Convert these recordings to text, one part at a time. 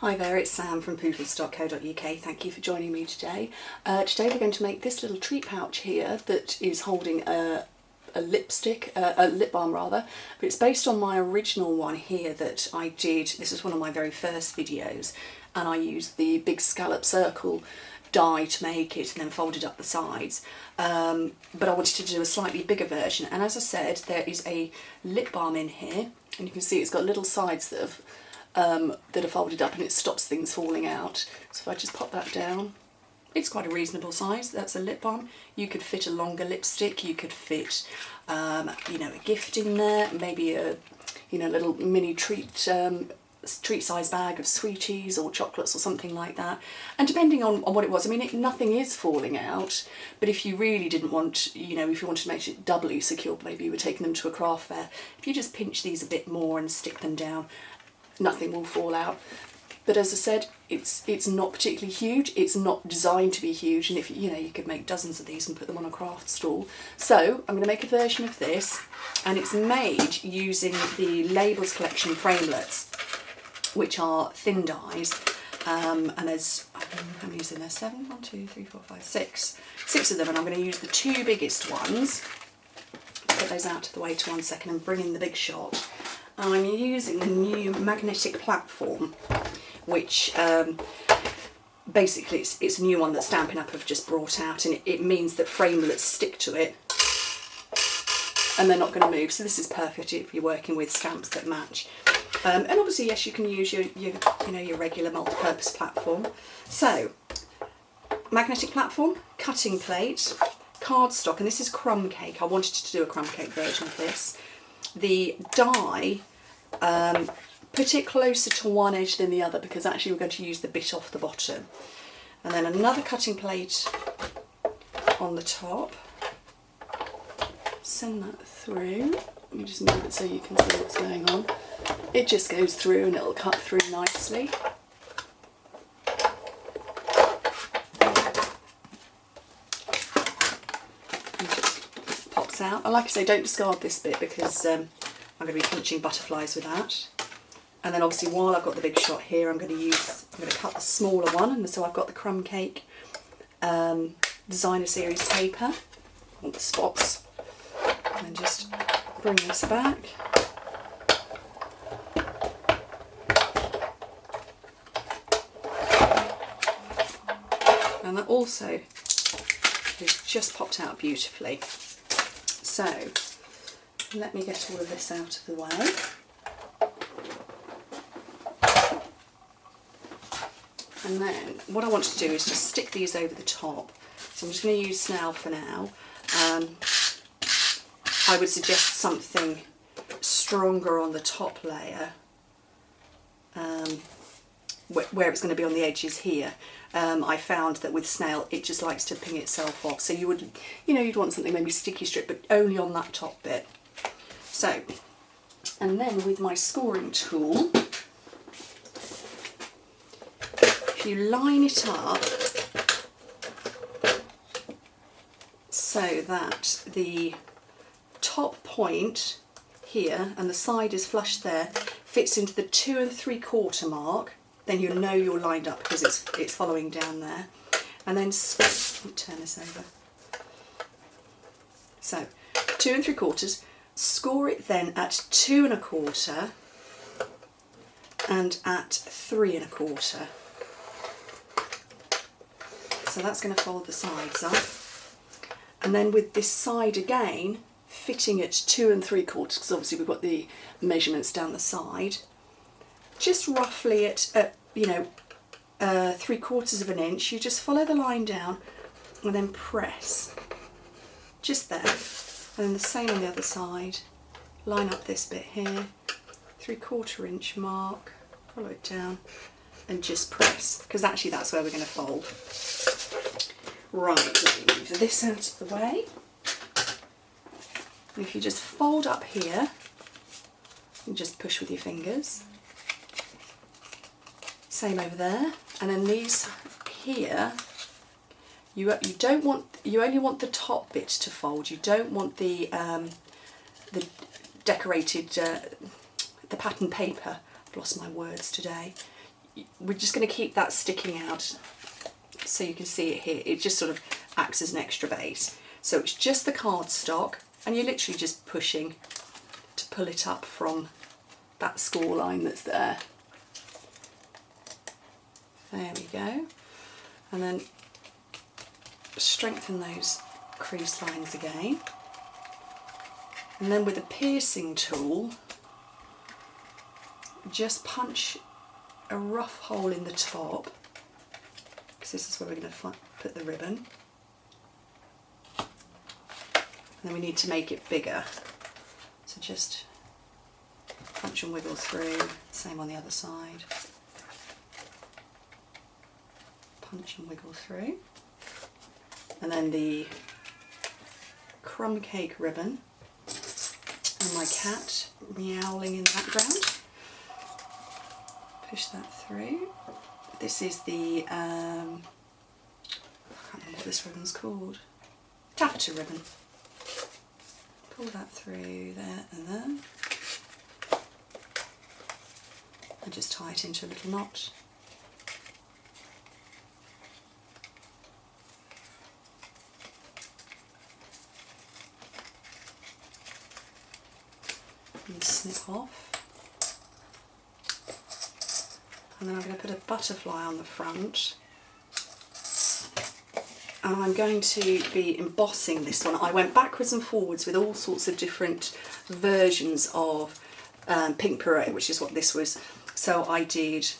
Hi there, it's Sam from pootles.co.uk. Thank you for joining me today. Today we're going to make this little treat pouch here that is holding a lip balm rather, but it's based on my original one here that I did. This is one of my very first videos, and I used the big scallop circle die to make it and then folded up the sides. But I wanted to do a slightly bigger version, and as I said, there is a lip balm in here, and you can see it's got little sides that are folded up and it stops things falling out. So if I just pop that down, it's quite a reasonable size. That's a lip balm. You could fit a longer lipstick, you could fit you know, a gift in there, maybe a little mini treat size bag of sweeties or chocolates or something like that. And depending on what it was, I mean, nothing is falling out, but if you really didn't want, if you wanted to make it doubly secure, maybe you were taking them to a craft fair, if you just pinch these a bit more and stick them down, nothing will fall out. But as I said, it's not particularly huge. It's not designed to be huge, and if you could make dozens of these and put them on a craft stall. So I'm going to make a version of this, and it's made using the Labels Collection Framelits, which are thin dies, and there's, how many is in there? 7, 1, 2, 3, 4, 5, 6. 6 of them, and I'm going to use the 2 biggest ones. Put those out of the way to one second and bring in the big shot. I'm using the new magnetic platform, which basically it's a new one that Stampin' Up have just brought out, and it means that Framelits stick to it and they're not going to move. So this is perfect if you're working with stamps that match. And obviously, yes, you can use your regular multi-purpose platform. So magnetic platform, cutting plate, cardstock, and this is crumb cake. I wanted to do a crumb cake version of this. The die, put it closer to one edge than the other, because actually we're going to use the bit off the bottom. And then another cutting plate on the top. Send that through. Let me just move it so you can see what's going on. It just goes through and it'll cut through nicely. Out. And like I say, don't discard this bit, because I'm going to be punching butterflies with that. And then obviously, while I've got the big shot here, I'm going to cut the smaller one, and so I've got the crumb cake designer series paper on the spots, and then just bring this back. And that also has just popped out beautifully. So let me get all of this out of the way. And then what I want to do is just stick these over the top. So I'm just going to use snail for now. I would suggest something stronger on the top layer, where it's going to be on the edges here. I found that with snail it just likes to ping itself off, so you would, you'd want something maybe sticky strip, but only on that top bit. So, and then with my scoring tool, if you line it up so that the top point here and the side is flush there fits into the 2 3/4 mark, then you'll know you're lined up, because it's following down there. And then turn this over. So 2 3/4, score it then at 2 1/4 and at 3 1/4. So that's going to fold the sides up. And then with this side again, fitting at 2 3/4, because obviously we've got the measurements down the side, just roughly at 3/4 of an inch, you just follow the line down and then press just there. And then the same on the other side, line up this bit here, 3/4 inch mark, follow it down and just press, because actually that's where we're going to fold. Right, let me move this out of the way. And if you just fold up here and just push with your fingers. Same over there, and then these here, you only want the top bit to fold. You don't want the decorated, the pattern paper. I've lost my words today. we're just going to keep that sticking out so you can see it here. It just sort of acts as an extra base. So it's just the cardstock, and you're literally just pushing to pull it up from that score line that's there. There we go. And then strengthen those crease lines again. And then with a piercing tool, just punch a rough hole in the top, because this is where we're going to put the ribbon. And then we need to make it bigger. So just punch and wiggle through, same on the other side. Punch and wiggle through. And then the crumb cake ribbon, and my cat meowing in the background. Push that through. This is the, I can't remember what this ribbon's called. Taffeta ribbon. Pull that through there and then. And just tie it into a little knot. And snip off. And then I'm going to put a butterfly on the front. And I'm going to be embossing this one. I went backwards and forwards with all sorts of different versions of pink pirouette, which is what this was. So I did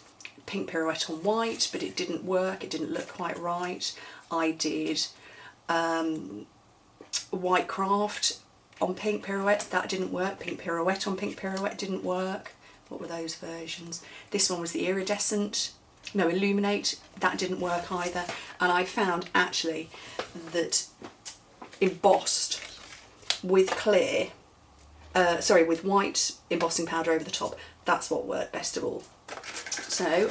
pink pirouette on white, but it didn't work, it didn't look quite right. I did white craft on pink pirouette, that didn't work. Pink pirouette on pink pirouette didn't work. What were those versions? This one was the illuminate, that didn't work either. And I found actually that embossed with with white embossing powder over the top, that's what worked best of all. So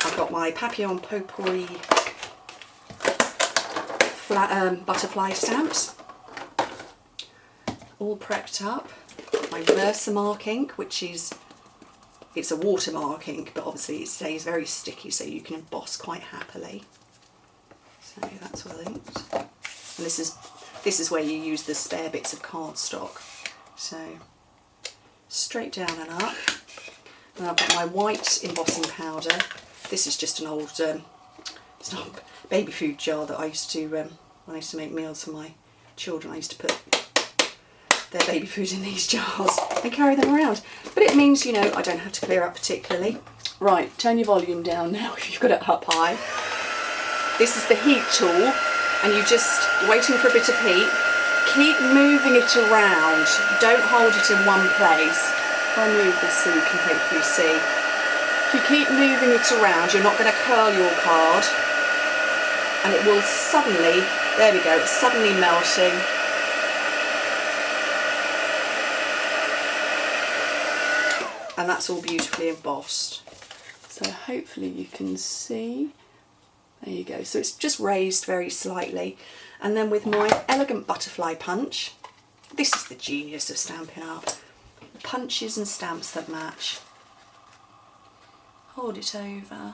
I've got my Papillon Potpourri butterfly stamps all prepped up. My Versamark ink, which is, it's a watermark ink, but obviously it stays very sticky, so you can emboss quite happily. So that's well inked. And this is where you use the spare bits of cardstock. So straight down and up. And I've got my white embossing powder. This is just an old, it's an old baby food jar that I used to, when I used to make meals for my children, I used to put their baby food in these jars and carry them around. But it means, you know, I don't have to clear up particularly. Right, turn your volume down now if you've got it up high. This is the heat tool, and you're just waiting for a bit of heat. Keep moving it around, don't hold it in one place. I'll move this so you can hopefully see. If you keep moving it around, you're not going to curl your card, and it will suddenly, there we go, it's suddenly melting. And that's all beautifully embossed. So hopefully you can see. There you go. So it's just raised very slightly. And then with my elegant butterfly punch, this is the genius of Stampin' Up. Punches and stamps that match. Hold it over.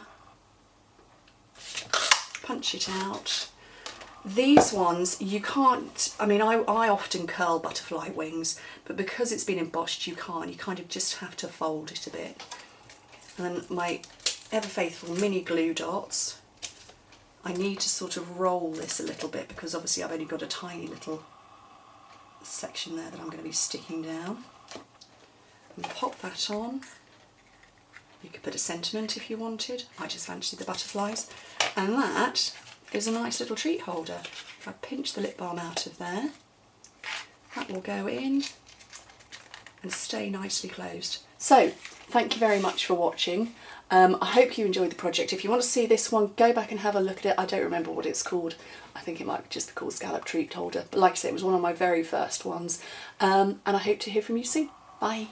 Punch it out. These ones, you can't, I mean, I often curl butterfly wings, but because it's been embossed, you can't. You kind of just have to fold it a bit. And then my ever faithful mini glue dots. I need to sort of roll this a little bit because obviously I've only got a tiny little section there that I'm going to be sticking down. And pop that on. You could put a sentiment if you wanted. I just fancied the butterflies. And that is a nice little treat holder. If I pinch the lip balm out of there, that will go in and stay nicely closed. So, thank you very much for watching. I hope you enjoyed the project. If you want to see this one, go back and have a look at it. I don't remember what it's called. I think it might just be called Scallop Treat Holder. But like I said, it was one of my very first ones. And I hope to hear from you soon. Bye.